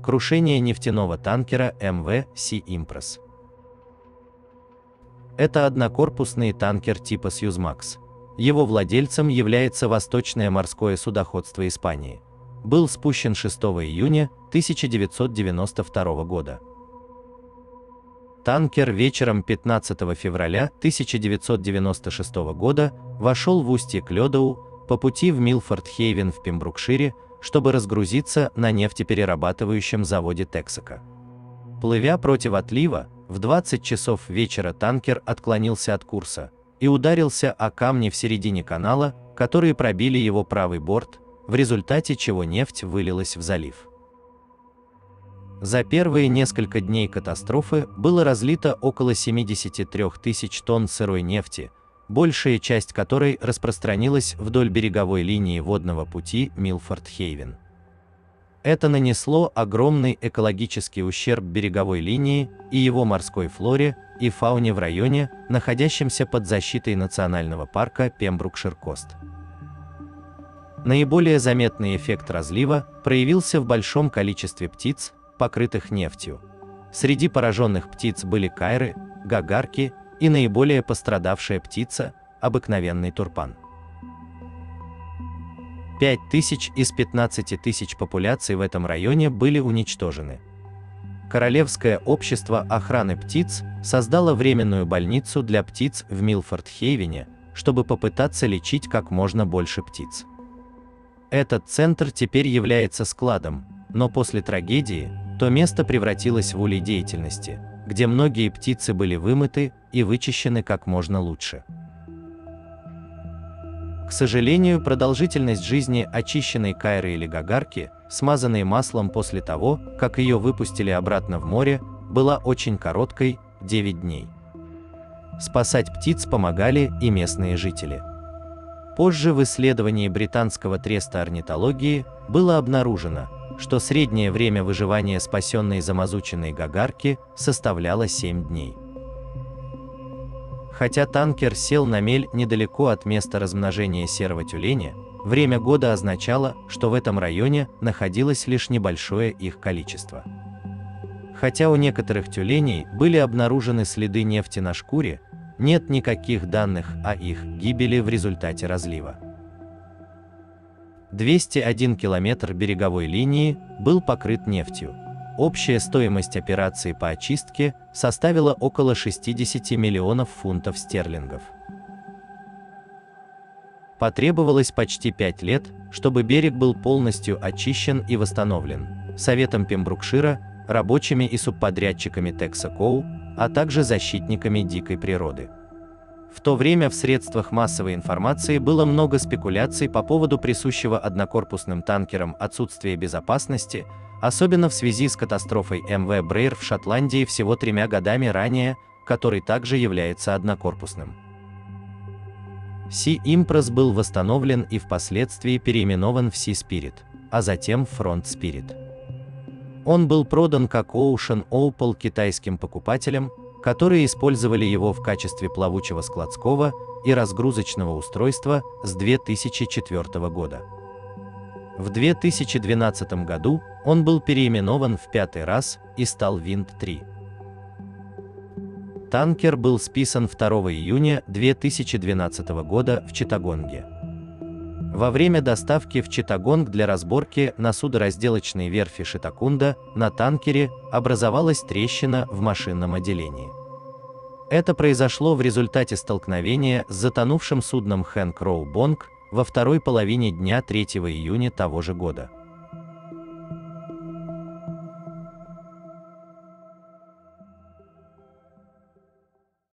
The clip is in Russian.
Крушение нефтяного танкера МВ Sea Impress. Это однокорпусный танкер типа Suezmax. Его владельцем является Восточное морское судоходство Испании. Был спущен 6 июня 1992 года. Танкер вечером 15 февраля 1996 года вошел в устье Клёдоу по пути в Милфорд-Хейвен в Пембрукшире, чтобы разгрузиться на нефтеперерабатывающем заводе Texaco. Плывя против отлива, в 20 часов вечера танкер отклонился от курса и ударился о камни в середине канала, которые пробили его правый борт, в результате чего нефть вылилась в залив. За первые несколько дней катастрофы было разлито около 73 тысяч тонн сырой нефти, большая часть которой распространилась вдоль береговой линии водного пути Милфорд-Хейвен. Это нанесло огромный экологический ущерб береговой линии и его морской флоре и фауне в районе, находящемся под защитой национального парка Пембрукшир-Кост. Наиболее заметный эффект разлива проявился в большом количестве птиц, покрытых нефтью. Среди пораженных птиц были кайры, гагарки и наиболее пострадавшая птица – обыкновенный турпан. 5000 из 15 тысяч популяций в этом районе были уничтожены. Королевское общество охраны птиц создало временную больницу для птиц в Милфорд-Хейвене, чтобы попытаться лечить как можно больше птиц. Этот центр теперь является складом, но после трагедии то место превратилось в улей деятельности, где многие птицы были вымыты и вычищены как можно лучше. К сожалению, продолжительность жизни очищенной кайры или гагарки, смазанной маслом после того, как ее выпустили обратно в море, была очень короткой – 9 дней. Спасать птиц помогали и местные жители. Позже в исследовании британского треста орнитологии было обнаружено, что среднее время выживания спасенной замазученной гагарки составляло 7 дней. Хотя танкер сел на мель недалеко от места размножения серого тюленя, время года означало, что в этом районе находилось лишь небольшое их количество. Хотя у некоторых тюленей были обнаружены следы нефти на шкуре, нет никаких данных о их гибели в результате разлива. 201 километр береговой линии был покрыт нефтью. Общая стоимость операции по очистке составила около 60 миллионов фунтов стерлингов. Потребовалось почти 5 лет, чтобы берег был полностью очищен и восстановлен Советом Пембрукшира, рабочими и субподрядчиками Texaco, а также защитниками дикой природы. В то время в средствах массовой информации было много спекуляций по поводу присущего однокорпусным танкерам отсутствия безопасности, особенно в связи с катастрофой МВ Брейр в Шотландии всего 3 годами ранее, который также является однокорпусным. Sea Impress был восстановлен и впоследствии переименован в Sea Spirit, а затем в Front Spirit. Он был продан как Ocean Opal китайским покупателям, которые использовали его в качестве плавучего складского и разгрузочного устройства с 2004 года. В 2012 году он был переименован в 5-й раз и стал Wind 3. Танкер был списан 2 июня 2012 года в Читтагонге. Во время доставки в Читтагонг для разборки на судоразделочной верфи Шитакунда на танкере образовалась трещина в машинном отделении. Это произошло в результате столкновения с затонувшим судном Хэн Кроу Бонг во второй половине дня 3 июня того же года.